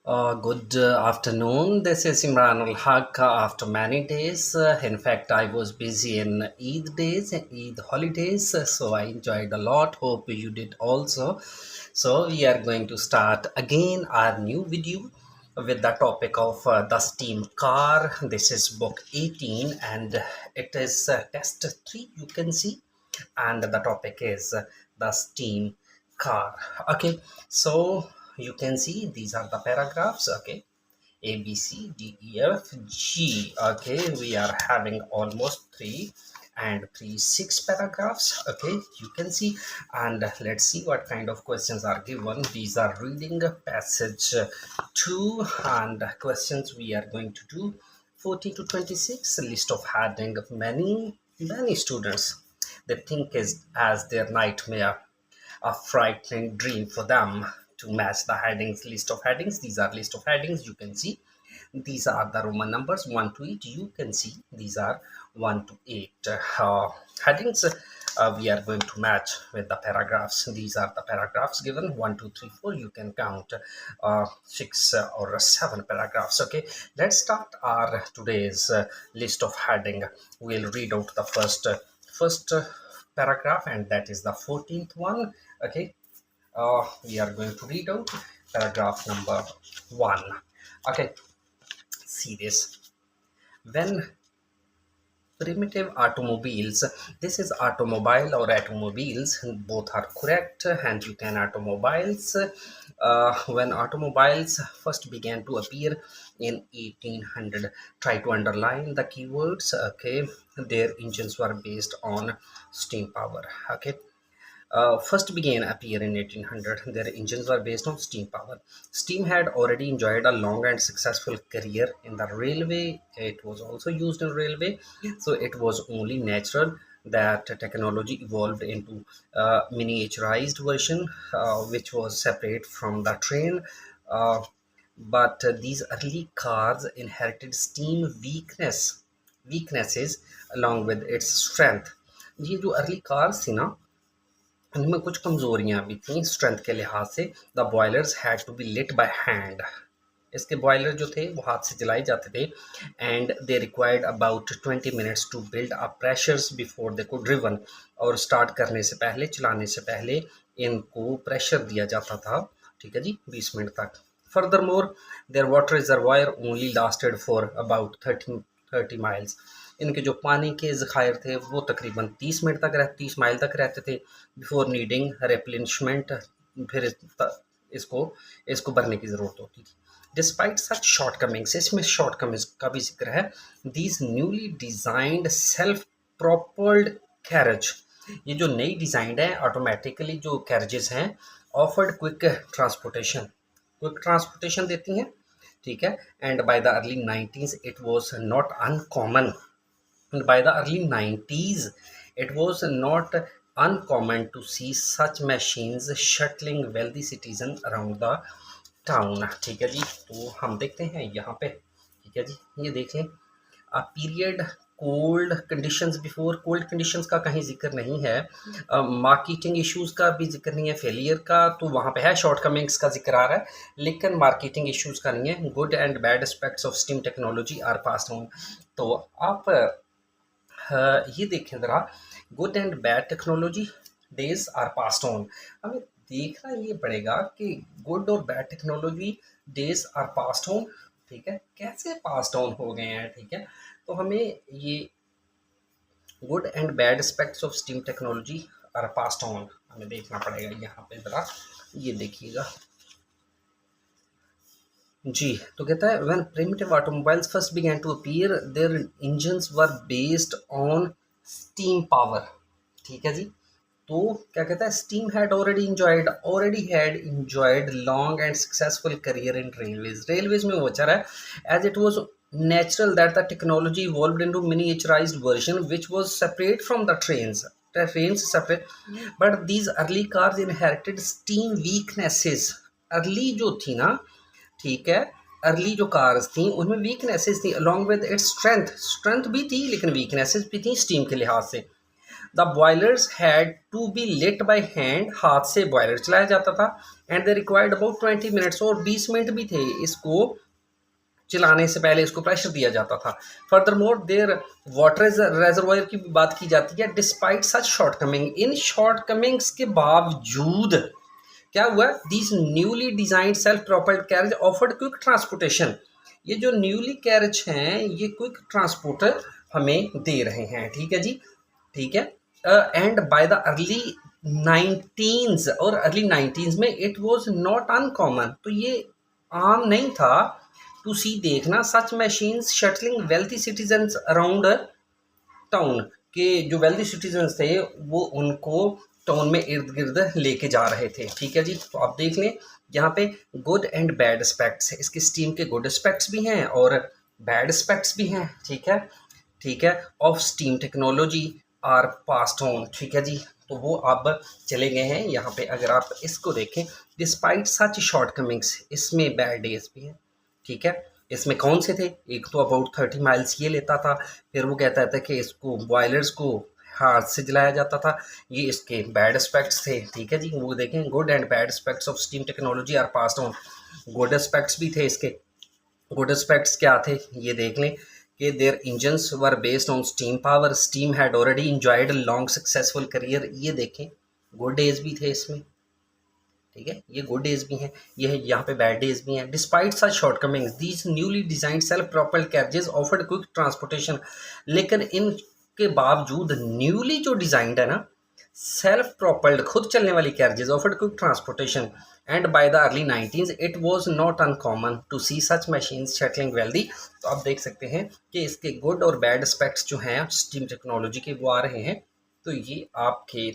Good afternoon. This is Imran Al Haq after many days. In fact, I was busy in Eid days, Eid holidays, so I enjoyed a lot. Hope you did also. So, we are going to start again our new video with the topic of the steam car. This is book 18 and it is test 3, you can see, and the topic is the steam car. Okay, so you can see these are the paragraphs. Okay, a B C D E F G. Okay, we are having almost 3 and 3 6 paragraphs. Okay, you can see, and let's see what kind of questions are given. These are reading passage 2 and questions we are going to do 14 to 26. List of heading. Many students, they think is as their nightmare, a frightening dream for them to match the headings. List of headings. These are list of headings. You can see these are the Roman numbers 1 to 8. You can see these are 1 to 8 headings. We are going to match with the paragraphs. These are the paragraphs given 1 2 3 4. You can count 6 or 7 paragraphs. Okay, let's start our today's list of heading. We'll read out the first paragraph, and that is the 14th one. Okay, we are going to read out paragraph number 1. Okay, see this. When primitive automobiles, this is automobile or automobiles, both are correct, and you can automobiles. When automobiles first began to appear in 1800, try to underline the keywords. Okay, their engines were based on steam power. Okay, first began appear in 1800. Their engines were based on steam power. Steam had already enjoyed a long and successful career in the railway. It was also used in railway, so it was only natural that technology evolved into a miniaturized version, which was separate from the train. But these early cars inherited steam weaknesses along with its strength. ये जो early cars थी ना, उनमें कुछ कमज़ोरियाँ भी थीं strength के लिहाज से. The boilers had to be lit by hand. इसके बॉयलर जो थे वो हाथ से जलाए जाते थे. And they required about 20 minutes to build a pressures before they could driven. और स्टार्ट करने से पहले, चलाने से पहले इनको प्रेशर दिया जाता था. ठीक है जी, 20 मिनट तक. Furthermore their water reservoir only lasted for about 30 miles. इनके जो पानी के ज़खायर थे वो तकरीबन 30 माइल तक रहते थे. बिफोर नीडिंग रिप्लेनिशमेंट, फिर इसको भरने की ज़रूरत होती थी. डिस्पाइट सच शॉर्टकमिंग्स, इसमें शॉर्टकमिंग्स का भी जिक्र है. These newly designed self propelled carriage, ये जो नई डिज़ाइंड है ऑटोमेटिकली जो कैरेजेस हैं, ऑफर्ड क्विक ट्रांसपोर्टेशन देती हैं. ठीक है. And by the early 90s it was not uncommon. And by the early 90s, it was not uncommon to see such machines shuttling wealthy citizens around the town. ठीक है जी, तो हम देखते हैं यहाँ पे. ठीक है जी, ये देख लें. a period cold conditions before. Cold conditions का कहीं जिक्र नहीं है. मार्केटिंग इश्यूज़ का भी जिक्र नहीं है. फेलियर का तो वहाँ पे है, शॉर्टकमिंग्स का जिक्र आ रहा है, लेकिन मार्केटिंग इश्यूज़ का नहीं है. Good and bad aspects of steam technology are passed on. तो आप ये देखें ज़रा. Good and bad technology days are passed on. हमें देखना ये पड़ेगा कि गुड और bad technology days are passed on. ठीक है, कैसे पास्ड ऑन हो गए हैं. ठीक है, तो हमें ये good and bad aspects of steam technology are passed on हमें देखना पड़ेगा. यहाँ पे ज़रा ये देखिएगा जी. तो कहता है when primitive automobiles first began to appear their engines were based on steam power. ठीक है जी. तो क्या कहता है, steam had already had enjoyed long and successful career in railways में वो अच्छा रहा है. As it was natural that the technology evolved into miniaturized version which was separate from the trains separate. But these early cars inherited steam weaknesses. Early जो थी ना, ठीक है, अर्ली जो कार्स थी उनमें वीकनेसेस थी along with its स्ट्रेंथ भी थी, लेकिन वीकनेसेस भी थी स्टीम के लिहाज से. The boilers had to be lit by hand, हाथ से बॉयलर चलाया जाता था, and they required about 20 minutes, और 20 मिनट भी थे इसको चलाने से पहले इसको प्रेशर दिया जाता था। फर्दर मोर देर वाटर रेजर्वायर की भी बात की जाती है। डिस्पाइट सच शॉर्टकमिंग, इन शॉर्टकमिंग्स के बावजूद क्या हुआ, these newly designed self propelled carriage offered quick transportation, ये जो न्यूली कैरेज हैं ये क्विक ट्रांसपोर्टर हमें दे रहे हैं, ठीक है जी, ठीक है। And by the early 19s, और अर्ली 19s में इट वाज नॉट अनकॉमन, तो ये आम नहीं था टू सी देखना such machines shuttling wealthy citizens around town, के जो वेल्थी सिटीजन्स थे वो उनको टाउन में इर्द गिर्द लेके जा रहे थे, ठीक है जी। तो आप देख लें यहाँ पे गुड एंड बैड एस्पेक्ट्स, इसकी स्टीम के गुड एस्पेक्ट्स भी हैं और बैड एस्पेक्ट्स भी हैं, ठीक है, ठीक है। Of steam technology are passed on, ठीक है जी, तो वो अब चले गए हैं यहाँ पे। अगर आप इसको देखें, डिस्पाइट सच शॉर्टकमिंग्स, इसमें बैड डेज भी हैं, ठीक है। इसमें कौन से थे, एक तो अबाउट 30 माइल्स ये लेता था, फिर वो कहता था कि इसको बॉयलर्स को हाथ से जलाया जाता था, ये इसके बैड एस्पेक्ट्स थे, ठीक है जी। वो देखें good and bad aspects of steam technology are passed on, good aspects भी थे इसके। गुड एस्पेक्ट्स क्या थे ये देख लें कि their engines were based on steam power, steam had already enjoyed long successful career, ये देखें गुड डेज भी थे इसमें, ठीक है, ये गुड डेज भी हैं, ये यहाँ पे बैड डेज भी हैं। Despite such shortcomings these newly designed self propelled carriages offered quick transportation, लेकिन इनके बावजूद न्यूली जो डिजाइंड है ना सेल्फ प्रोपेल्ड खुद चलने वाली carriages offered quick transportation, and by the early 19s it was not uncommon to see such machines shuttling wealthy. तो आप देख सकते हैं कि इसके गुड और बैड एस्पेक्ट्स जो हैं स्टीम टेक्नोलॉजी के वो आ रहे हैं, तो ये आपके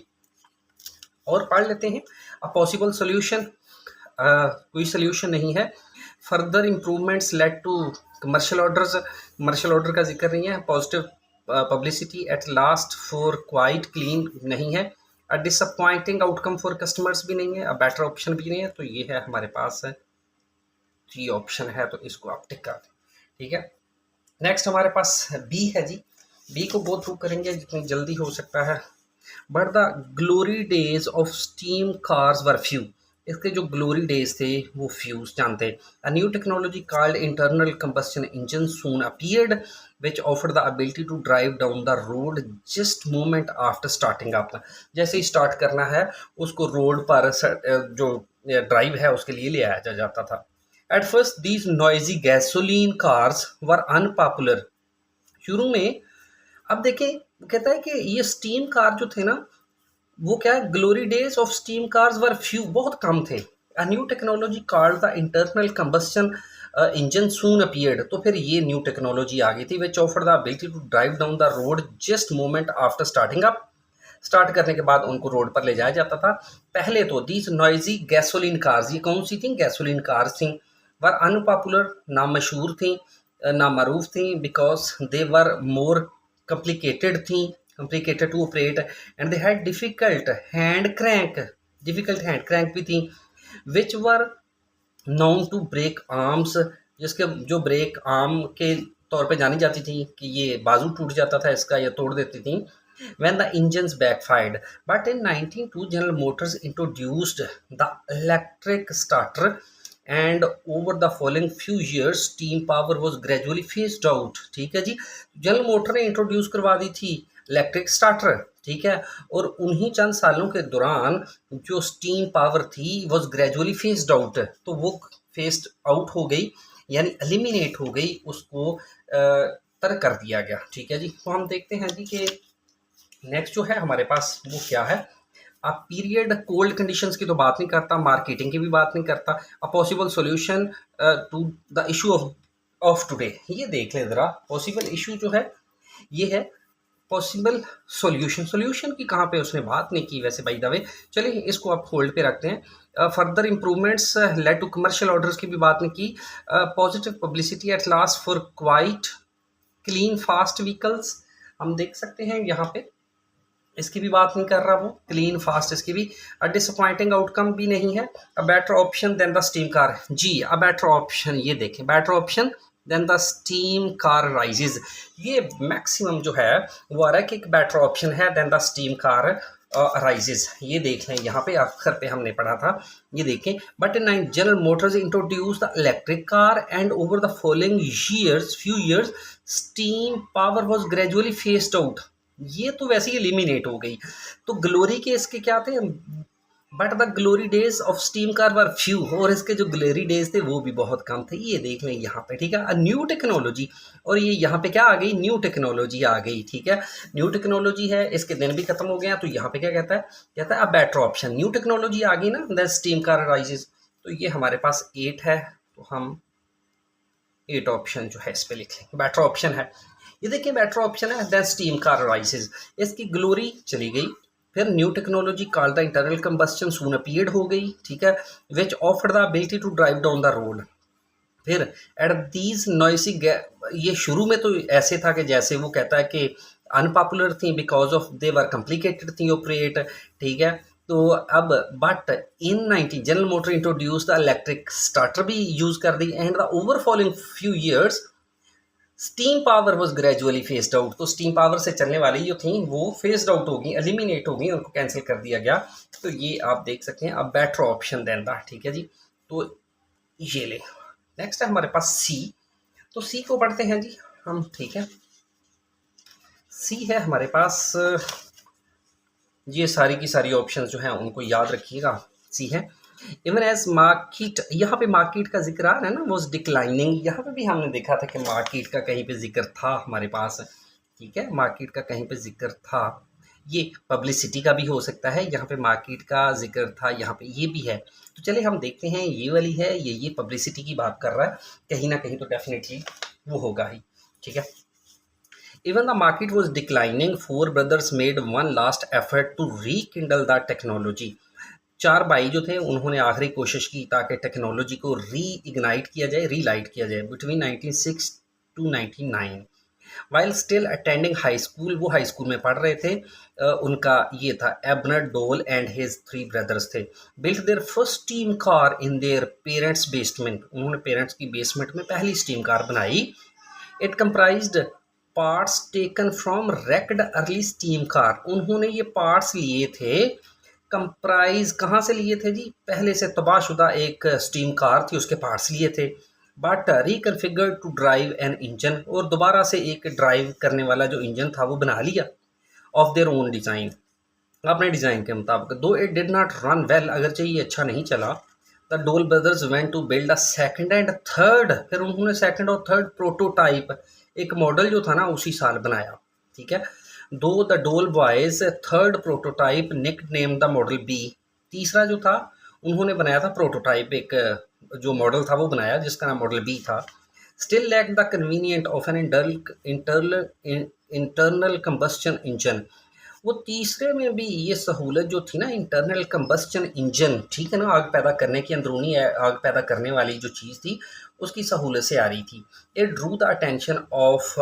और पढ़ लेते हैं। अ पॉसिबल सोल्यूशन, कोई सोल्यूशन नहीं है। Further improvements led to commercial orders, commercial order का जिक्र नहीं है। Positive publicity at last for quite clean नहीं है। A disappointing outcome for customers भी नहीं है। अ बेटर ऑप्शन भी नहीं है। तो ये है हमारे पास है, ये ऑप्शन है, तो इसको आप टिक कर दें, ठीक है। नेक्स्ट हमारे पास बी है जी, बी को गो थ्रू करेंगे जितनी जल्दी हो सकता है। But the glory days of steam cars were few, इसके जो ग्लोरी डेज थे वो फ्यू जानते। A new technology called internal combustion engine soon appeared which offered the ability to drive down the road just moment after starting up, जैसे ही start करना है उसको रोड पर जो ड्राइव है उसके लिए ले आया जाता था। At first these noisy gasoline cars were unpopular, शुरू में। अब देखें कहता है कि ये स्टीम कार जो थे ना वो क्या है, glory days of steam cars were few, बहुत कम थे। A new technology called the internal combustion engine soon appeared, तो फिर ये न्यू टेक्नोलॉजी आ गई थी which offer the ability to drive down the road just moment after starting up, start करने के बाद उनको रोड पर ले जाया जाता था। पहले तो दीज नॉइजी गैसोलीन कार्स, ये कौन सी थी, गैसोलीन कार्स थी, वर अनपॉपुलर, ना मशहूर थी ना मरूफ थी, because they were more complicated थी, complicated to operate, and they had difficult hand crank भी थी, which were known to break arms, जिसके जो ब्रेक आर्म के तौर पे जानी जाती थी कि ये बाजू टूट जाता था इसका या तोड़ देती थी। when the engines backfired, but in 1902 General Motors introduced the electric starter, and over the following few years steam power was gradually phased out, ठीक है जी। जनरल मोटर ने इंट्रोड्यूस करवा दी थी इलेक्ट्रिक स्टार्टर, ठीक है, और उन्हीं चंद सालों के दौरान जो स्टीम पावर थी वॉज ग्रेजुअली फेस्ड आउट, तो वो फेस्ड आउट हो गई यानी एलिमिनेट हो गई, उसको तर्क कर दिया गया, ठीक है जी। तो हम देखते हैं जी कि नेक्स्ट जो है हमारे पास वो क्या है। आप पीरियड कोल्ड कंडीशंस की तो बात नहीं करता, मार्केटिंग की भी बात नहीं करता। A possible solution to the issue of today, ये देख ले ज़रा, पॉसिबल इशू जो है ये है पॉसिबल सॉल्यूशन की कहाँ पे उसने बात नहीं की वैसे बाय द वे, चलिए इसको आप होल्ड पे रखते हैं। Further improvements led to commercial orders की भी बात नहीं की। Positive publicity at last for quite clean fast vehicles, हम देख सकते हैं यहाँ पे इसकी भी बात नहीं कर रहा वो, क्लीन फास्ट इसकी भी। अ डिसअपॉइंटिंग आउटकम भी नहीं है। A better option than the steam car, जी अ बेटर ऑप्शन, ये देखें better option than the steam car rises. ये मैक्सिमम जो है वो आ रहा है कि एक बेटर ऑप्शन है than the steam car rises. ये देख लें, यहाँ पे आखिर पे हमने पढ़ा था, ये देखें। But in general Motors introduce the electric car and over the following few years steam power was gradually phased out. ये तो वैसे ही एलिमिनेट हो गई। तो ग्लोरी के इसके क्या थे, but the glory days of steam car were few, और इसके जो ग्लोरी डेज थे वो भी बहुत कम थे। ये देख लें यहाँ पे, ठीक है। न्यू टेक्नोलॉजी, और ये यहाँ पे क्या आ गई, न्यू टेक्नोलॉजी आ गई, ठीक है। न्यू टेक्नोलॉजी है, इसके दिन भी खत्म हो गए हैं, तो यहाँ पे क्या कहता है, कहता है a better option. New technology आ गई ना, द स्टीम कार राइजेज। तो ये हमारे पास 8 है, तो हम 8 ऑप्शन जो है इस पे लिख लें, बेटर ऑप्शन है। ये देखिए बेटर ऑप्शन है, द स्टीम कार राइजेज। इसकी ग्लोरी चली गई। फिर new technology called the internal combustion soon appeared हो गई, ठीक है, which offered the ability to drive down the road. फिर एट दीज नॉइसी, ये शुरू में तो ऐसे था कि जैसे वो कहता है कि अनपॉपुलर थी because of they were complicated थी ऑपरेट, ठीक है। तो अब but in 19 general motor introduce the electric starter भी यूज कर दी, and the over following few years steam power was gradually phased out. तो स्टीम पावर से चलने वाली जो थी वो फेस्ड आउट हो गई, एलिमिनेट हो गई, उनको कैंसिल कर दिया गया। तो ये आप देख सकते हैं, अब बेटर ऑप्शन देन द, ठीक है जी। तो ये ले, नेक्स्ट है हमारे पास सी। तो सी को पढ़ते हैं जी हम, ठीक है। सी है हमारे पास, ये सारी की सारी ऑप्शंस जो हैं उनको याद रखिएगा। सी है, इवन एज मार्केट, यहाँ पे मार्केट का जिक्र आ रहा है ना, वो डिक्लाइनिंग। यहाँ पे भी हमने देखा था कि मार्केट का कहीं पे जिक्र था हमारे पास, ठीक है, मार्केट का कहीं पे जिक्र था। ये पब्लिसिटी का भी हो सकता है, यहाँ पे मार्केट का जिक्र था, यहाँ पे ये भी है। तो चलिए हम देखते हैं, ये वाली है, ये पब्लिसिटी की बात कर रहा है, कहीं ना कहीं तो डेफिनेटली वो होगा ही, ठीक है। Even the market was declining, four brothers made one last effort to rekindle the technology. चार भाई जो थे उन्होंने आखिरी कोशिश की ताकि टेक्नोलॉजी को री इग्नाइट किया जाए, रीलाइट किया जाए, between 1906 to 1909। While still attending high school, वो हाई स्कूल में पढ़ रहे थे। उनका ये था, Abner Doble and his 3 brothers थे। Built their first steam car in their parents basement, उन्होंने पेरेंट्स की बेसमेंट में पहली स्टीम कार बनाई। It comprised parts taken from wrecked early steam car, उन्होंने ये पार्ट्स लिए थे, कंप्राइज कहाँ से लिए थे जी, पहले से तबाहशुदा एक स्टीम कार थी उसके पार्ट्स लिए थे। But reconfigured to drive an engine, और दोबारा से एक ड्राइव करने वाला जो इंजन था वो बना लिया, ऑफ देयर ओन डिज़ाइन, अपने डिज़ाइन के मुताबिक। Though it did not run well, अगरचे ये अच्छा नहीं चला। The Doble brothers went to build a second and third, फिर उन्होंने सेकंड और थर्ड प्रोटोटाइप, एक मॉडल जो था ना उसी साल बनाया, ठीक है। Though the Doble boys third prototype nicknamed the model B, तीसरा जो था उन्होंने बनाया था प्रोटोटाइप, एक जो मॉडल था वो बनाया जिसका नाम मॉडल बी था। Still lack the convenient of an internal combustion engine, वो तीसरे में भी ये सहूलत जो थी ना, इंटरनल कंबस्शन इंजन, ठीक है ना, आग पैदा करने की, अंदरूनी आग पैदा करने वाली जो चीज़ थी उसकी सहूलत से आ रही थी। It drew the attention of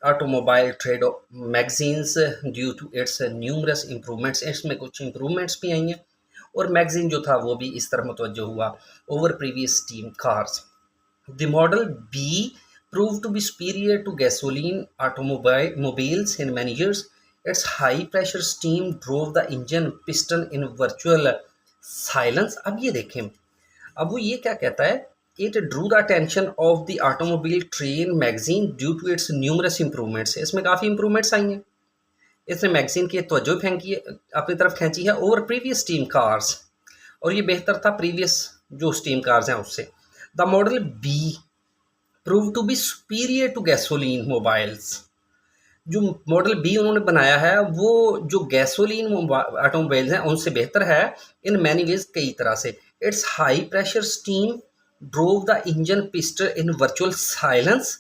automobile trade magazines due to its numerous improvements, इसमें कुछ इम्प्रूवमेंट्स भी आई हैं, और मैगजीन जो था वो भी इस तरफ मुतवज्जो हुआ over previous steam cars. The model B proved to be superior to gasoline automobiles in many years. Its high pressure steam drove the engine piston in virtual silence. अब ये देखें, अब वो ये क्या कहता है, it drew the attention of the automobile train magazine due to its numerous improvements. इसमें काफ़ी improvements आई हैं, इसने मैगजीन की तवज्जो फेंकी है, अपनी तरफ खींची है, ओवर प्रीवियस स्टीम कार्स, और ये बेहतर था प्रीवियस जो स्टीम कार्स हैं उससे। The model B prove to be superior to gasoline mobiles, जो मॉडल बी उन्होंने बनाया है वो जो गैसोलीन ऑटोमोबाइल्स हैं उनसे बेहतर है इन मैनी वेज, कई तरह से। It's high pressure steam drove the engine piston in virtual silence,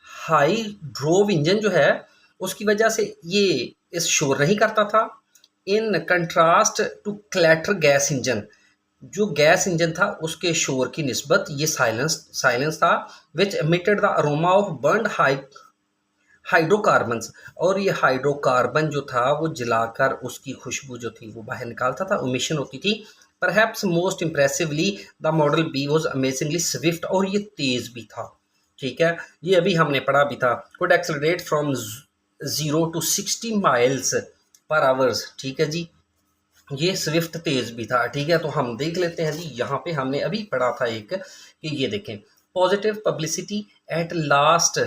high drove engine जो है उसकी वजह से ये इस शोर नहीं करता था। In contrast to clatter gas engine, जो गैस इंजन था उसके शोर की निस्बत ये साइलेंस था। Which emitted the aroma of burned hydrocarbons, और ये हाइड्रोकार्बन जो था वो जलाकर उसकी खुशबू जो थी वो बाहर निकालता था, ओमिशन होती थी। Perhaps most impressively the model B was amazingly swift, और ये तेज़ भी था, ठीक है, ये अभी हमने पढ़ा भी था, could accelerate from 0 to 60 miles per hours. ठीक है जी, ये स्विफ्ट तेज भी था। ठीक है, तो हम देख लेते हैं जी, यहाँ पे हमने अभी पढ़ा था एक कि ये देखें, positive publicity at last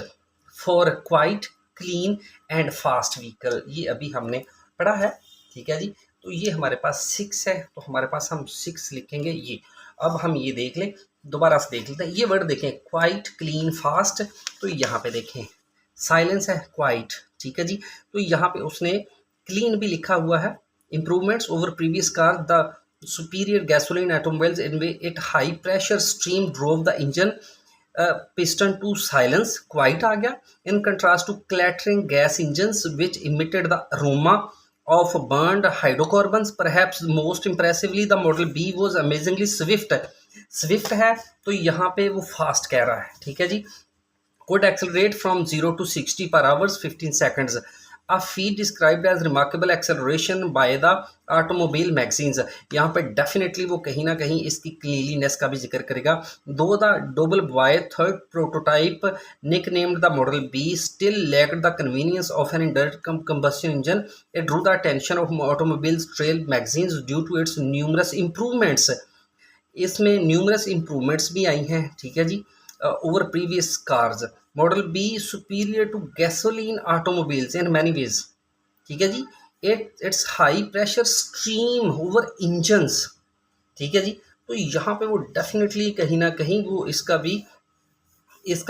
for quite clean and fast vehicle, ये अभी हमने पढ़ा है। ठीक है जी, तो ये हमारे पास 6 है, तो हमारे पास हम 6 लिखेंगे ये। अब हम ये देख लें, दोबारा से देख लेते हैं, ये वर्ड देखें, क्वाइट क्लीन फास्ट, तो यहाँ पे देखें साइलेंस है, क्वाइट। ठीक है जी, तो यहाँ पे उसने क्लीन भी लिखा हुआ है। Improvements over previous car, the superior gasoline automobiles in which it high pressure stream drove the engine piston to silence, quiet आ गया, in contrast to clattering gas engines which emitted the aroma of burned hydrocarbons. Perhaps most impressively the model B was amazingly swift, swift है तो यहाँ पे वो fast कह रहा है। ठीक है जी, could accelerate from 0 to 60 per hours 15 seconds, a feat described as remarkable acceleration by the automobile magazines। यहाँ पे डेफिनेटली वो कहीं ना कहीं इसकी क्लीनलीनेस का भी जिक्र करेगा। दो the double boy third prototype nicknamed the Model B still lacked the convenience of an internal combustion engine, it drew the attention of automobiles trail magazines due to its numerous improvements। इसमें numerous improvements भी आई हैं। ठीक है जी, over previous cars, model B superior to gasoline automobiles in many ways. ठीक है जी, it's high pressure stream over engines. ठीक है जी, तो यहाँ पे वो डेफिनेटली कहीं ना कहीं वो इसका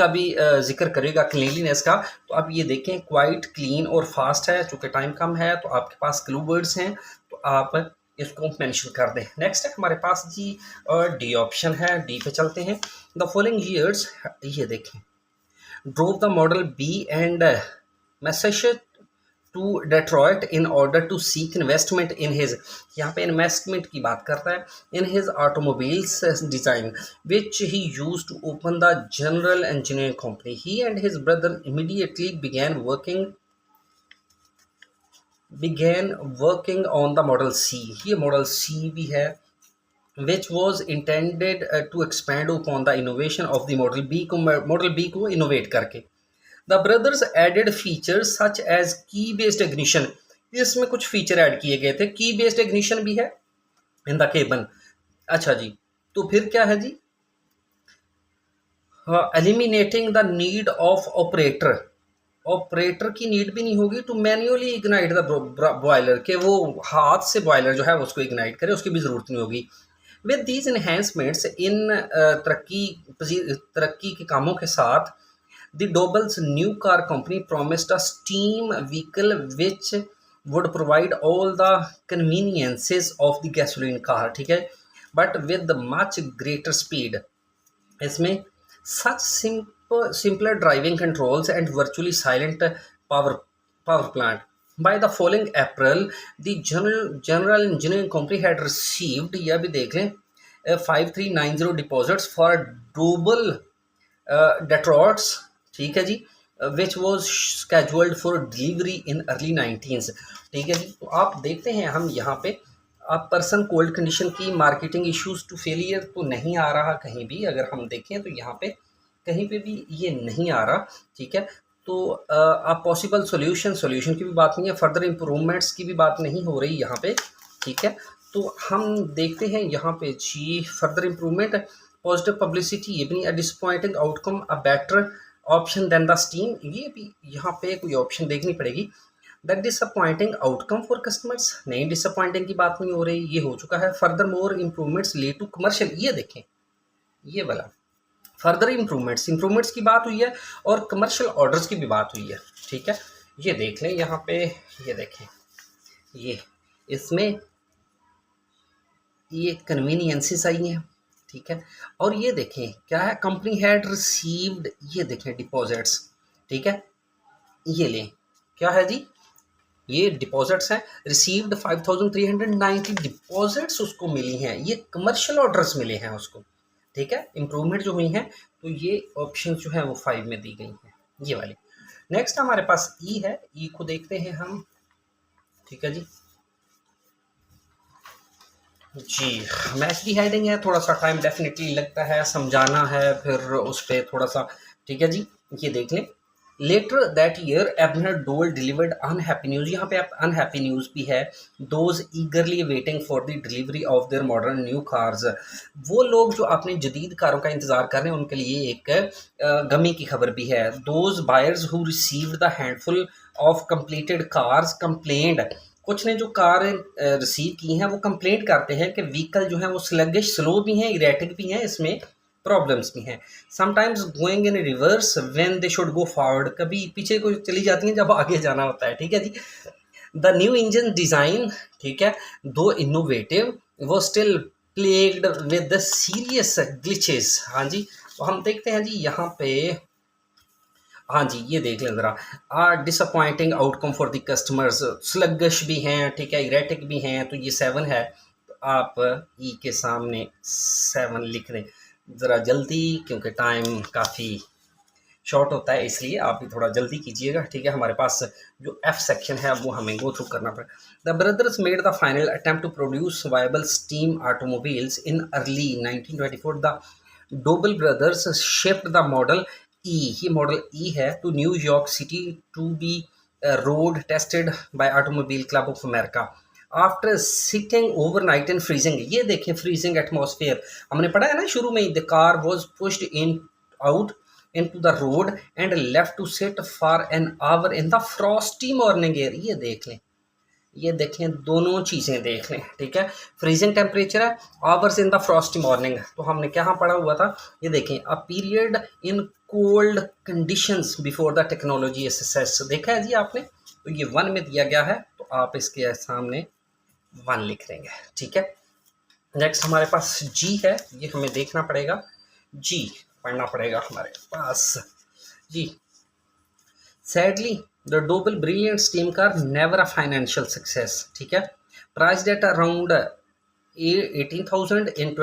भी जिक्र करेगा क्लीनलीनेस का। तो आप ये देखें, क्वाइट क्लीन और फास्ट है, चूँकि टाइम कम है तो आपके पास क्लू वर्ड्स हैं, तो आप इसको मेंशन कर दें। नेक्स्ट है हमारे पास जी डी ऑप्शन है, डी पे चलते हैं। द फॉलोइंग ईयर्स, ये देखें, drove the model B and Massachusetts to Detroit in order to seek investment in his, यहाँ पे इन्वेस्टमेंट की बात करता है, in his automobiles design which he used to open the general engineering company. He and his brother immediately began working on the Model C। ये Model C भी है, which was intended to expand upon the innovation of the Model B को innovate करके। The brothers added features such as key based ignition, इसमें कुछ feature add किए गए थे, की बेस्ड ignition भी है इन द केबन। अच्छा जी, तो फिर क्या है जी, eliminating the need of operator की नीड भी नहीं होगी to manually ignite the boiler, के वो हाथ से बॉयलर जो है उसको इग्नाइट करे, उसकी भी ज़रूरत नहीं होगी। विद दीज इन्हेंसमेंट्स, इन तरक्की के कामों के साथ, the Dobles new car company promised a steam vehicle which would provide all the conveniences of the gasoline car। ठीक है, but with much greater speed, इसमें such simpler driving controls and virtually silent power plant। By the following April, the general engineering company had received, यह भी देख लें, 5390 deposits for double Detroits। ठीक है जी, which was scheduled for delivery in early 19। ठीक है जी, तो आप देखते हैं हम यहाँ पे, आप पर्सन कोल्ड कंडीशन की मार्केटिंग इश्यूज टू फेलियर तो नहीं आ रहा कहीं भी, अगर हम देखें तो यहाँ पे कहीं पे भी ये नहीं आ रहा। ठीक है, तो आप पॉसिबल सॉल्यूशन की भी बात नहीं है, फर्दर इम्प्रूवमेंट्स की भी बात नहीं हो रही यहाँ पे। ठीक है, तो हम देखते हैं यहाँ पे जी, फर्दर इम्प्रूवमेंट, पॉजिटिव पब्लिसिटी, ये भी नहीं, a disappointing outcome, a better option than the steam, ये भी यहाँ पे कोई ऑप्शन देखनी पड़ेगी। That disappointing outcome for customers, नहीं, डिसअपॉइंटिंग की बात नहीं हो रही, ये हो चुका है। Further more improvements lead to commercial, ये देखें, ये वाला फर्दर इम्प्रूवमेंट्स की बात हुई है और कमर्शियल ऑर्डर्स की भी बात हुई है। ठीक है, ये देख लें यहाँ पे, ये देखें, ये इसमें ये कन्वीनियंसेस आई हैं। ठीक है, और ये देखें क्या है, कंपनी हैड रिसीव्ड, ये देखें डिपॉजिट्स। ठीक है, ये लें, क्या है जी, ये डिपॉजिट्स हैं, रिसीव्ड 5390 डिपॉजिट्स उसको मिली हैं, ये कमर्शियल ऑर्डर्स मिले हैं उसको। ठीक है, इंप्रूवमेंट जो हुई हैं, तो ये ऑप्शन जो है वो 5 में दी गई हैं, ये वाली। नेक्स्ट हमारे पास ई है, ई को देखते हैं हम। ठीक है जी, मैच की हेडिंग है, थोड़ा सा टाइम डेफिनेटली लगता है, समझाना है, फिर उस पर थोड़ा सा ठीक है जी, ये देख लें। लेटर दैट ईयर एबनर डोल डिलीवर्ड अनहैप्पी न्यूज़, यहाँ पे आप अनहैप्पी न्यूज़ भी है। Those ईगरली waiting for the delivery of their modern new cars, वो लोग जो अपने जदीद कारों का इंतज़ार कर रहे हैं उनके लिए एक गमी की खबर भी है। Those buyers who received the handful of completed cars complained, कुछ ने जो कार रिसीव की हैं वो कंप्लेंट करते हैं कि व्हीकल जो है वो स्लगिश, स्लो भी हैं, इरेटिक भी हैं, इसमें प्रॉब्लम्स भी हैं। Sometimes going in reverse when they should go forward, कभी पीछे को चली जाती हैं जब आगे जाना होता है। ठीक है जी। द न्यू इंजन डिज़ाइन, ठीक है, दो इनोवेटिव, वो still plagued with the serious glitches. हाँ जी, तो हम देखते हैं जी यहाँ पे, हाँ जी, ये देख लें ज़रा। Disappointing outcome for the customers, sluggish भी हैं, ठीक है, इरेटिक भी हैं, तो ये 7 है। तो आप ई के सामने 7 लिख दें ज़रा जल्दी, क्योंकि टाइम काफ़ी शॉर्ट होता है, इसलिए आप भी थोड़ा जल्दी कीजिएगा। ठीक है, हमारे पास जो एफ सेक्शन है वो हमें गो थ्रू करना पड़ेगा। The brothers made the final attempt to produce viable steam automobiles in early 1924। The Doble brothers shift the model E, ये मॉडल ई है, to New York city to be road tested by automobile club of America after sitting overnight in freezing. ये देखें, freezing atmosphere हमने पढ़ा है ना शुरू में ही। The car was pushed in out into the road and left to sit for an hour in the frosty morning air। ये देख लें, ये देखें, दोनों चीज़ें देख लें। ठीक है, फ्रीजिंग टेम्परेचर है, hours in the frosty morning, तो हमने क्या पढ़ा हुआ था, ये देखें, a period in cold conditions before the technology aces, देखा है जी आपने। तो ये 1 में दिया गया है, तो आप इसके सामने 1 लिख देंगे। ठीक है, नेक्स्ट हमारे पास जी है, ये हमें देखना पड़ेगा, जी पढ़ना पड़ेगा हमारे पास जी। Sadly the Doble brilliant steam car never a financial success. ठीक है, priced at around 18,000 in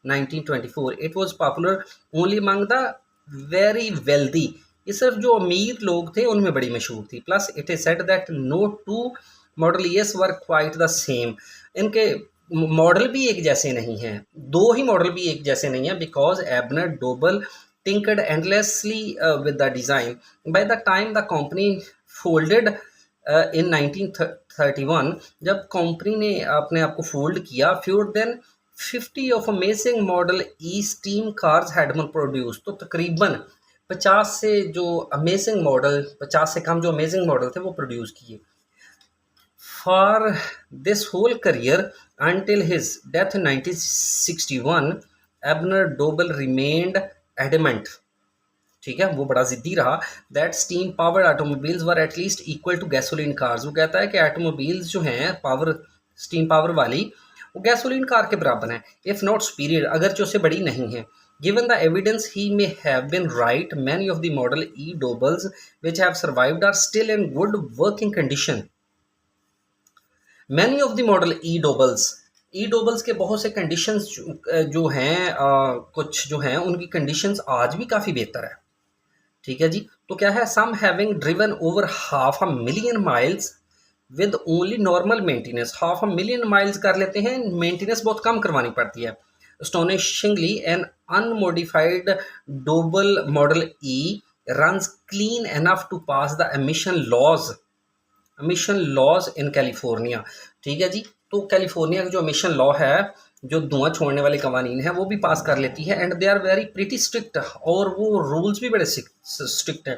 1924, it was popular only among the very wealthy, ये सिर्फ जो अमीर लोग थे उनमें बड़ी मशहूर थी। Plus it is said that no two model years were quite the same, इनके मॉडल भी एक जैसे नहीं हैं, दो ही मॉडल भी एक जैसे नहीं हैं, because Abner Doble tinkered endlessly with the design. By the time the company folded in 1931, जब कंपनी ने अपने आप को फोल्ड किया, fewer than 50 of amazing model E steam cars had been produced, तो तकरीबन 50 से जो अमेजिंग मॉडल, 50 से कम जो अमेजिंग मॉडल थे वो प्रोड्यूस किए। For this whole career until his death in 1961, Abner Doble remained adamant, ठीक है, वो बड़ा जिद्दी रहा, that steam powered automobiles were at least equal to gasoline cars. वो कहता है कि ऑटोमोबाइल्स जो हैं पावर, स्टीम पावर वाली, वो गैसोलीन कार के बराबर हैं, इफ़ नॉट सुपीरियर, अगर जो से बड़ी नहीं है। Given the evidence, he may have been right. Many of the Model E Dobles which have survived are still in good working condition. Many of the model E Dobles के बहुत से conditions जो हैं, कुछ जो हैं उनकी कंडीशंस आज भी काफ़ी बेहतर है। ठीक है जी, तो क्या है, some having driven over 500,000 miles with only normal maintenance, 500,000 miles कर लेते हैं, मेंटेनेंस बहुत कम करवानी पड़ती है। Astonishingly an unmodified Doble model E runs clean enough to pass the emission laws in California. ठीक है जी, तो कैलिफोर्निया का जो एमिशन लॉ है, जो धुआं छोड़ने वाले कवानीन है, वो भी पास कर लेती है, and they are very pretty strict, और वो रूल्स भी बड़े स्ट्रिक्ट है।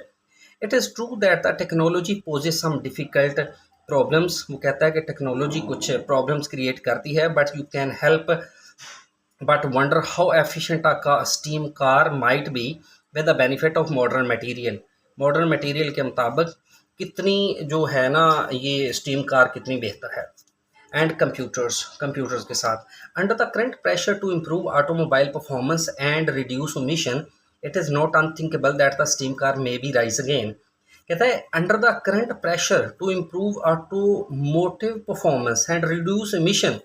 It is true that the technology poses some difficult problems, वो कहता है कि टेक्नोलॉजी कुछ प्रॉब्लम्स क्रिएट करती है, but you can help but wonder how efficient a steam car might be with the benefit of modern material के मुताबिक कितनी जो है ना, ये स्टीम कार कितनी बेहतर है। एंड कंप्यूटर्स के साथ, under the current pressure to improve automobile performance and reduce emission, it is not unthinkable that the steam car may be rise again. कहता है under the current pressure to improve automotive performance and reduce emission,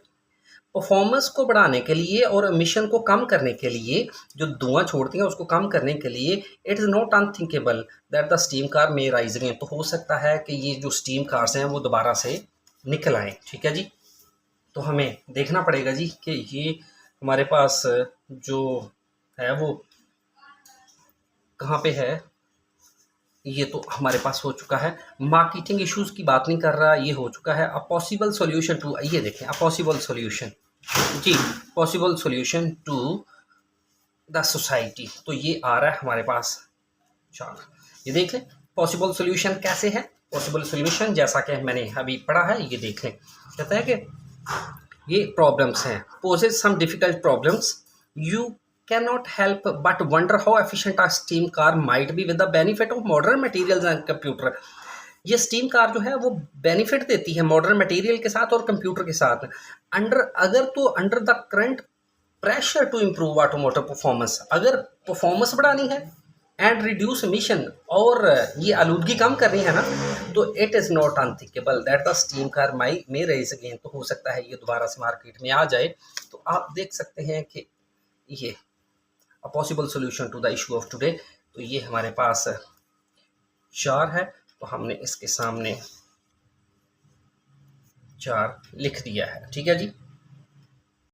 performance को बढ़ाने के लिए और emission को कम करने के लिए, जो धुआं छोड़ती हैं उसको कम करने के लिए, it is not unthinkable that the steam car may rise again, तो हो सकता है कि ये जो स्टीम कार्स हैं वो दोबारा से निकल आएँ। ठीक है जी, तो हमें देखना पड़ेगा जी कि ये हमारे पास जो है वो कहाँ पे है, ये तो हमारे पास हो चुका है। मार्केटिंग इश्यूज की बात नहीं कर रहा, ये हो चुका है। अ पॉसिबल सॉल्यूशन टू, ये देखें, अ पॉसिबल सॉल्यूशन, जी, possible solution to the society, तो ये आ रहा है हमारे पास। चलो ये देख लें पॉसिबल सॉल्यूशन कैसे है। पॉसिबल सॉल्यूशन जैसा कि मैंने अभी पढ़ा है, ये देख लें। कहता है कि ये प्रॉब्लम्स हैं, poses some difficult problems, you can not help but wonder how efficient a steam car might be with the benefit of modern materials and computer. ये स्टीम कार जो है वो बेनिफिट देती है मॉडर्न मटेरियल के साथ और कंप्यूटर के साथ। Under the current pressure to improve automotive performance, अगर परफॉर्मेंस बढ़ानी है एंड रिड्यूस एमिशन, और ये आलूदगी कम करनी है ना, तो it is not unthinkable that the steam car my may raise again, तो हो सकता है ये दोबारा से मार्केट में आ जाए। तो आप देख सकते हैं कि ये a possible solution to the issue of today, तो ये हमारे पास 4 है, तो हमने इसके सामने 4 लिख दिया है। ठीक है जी।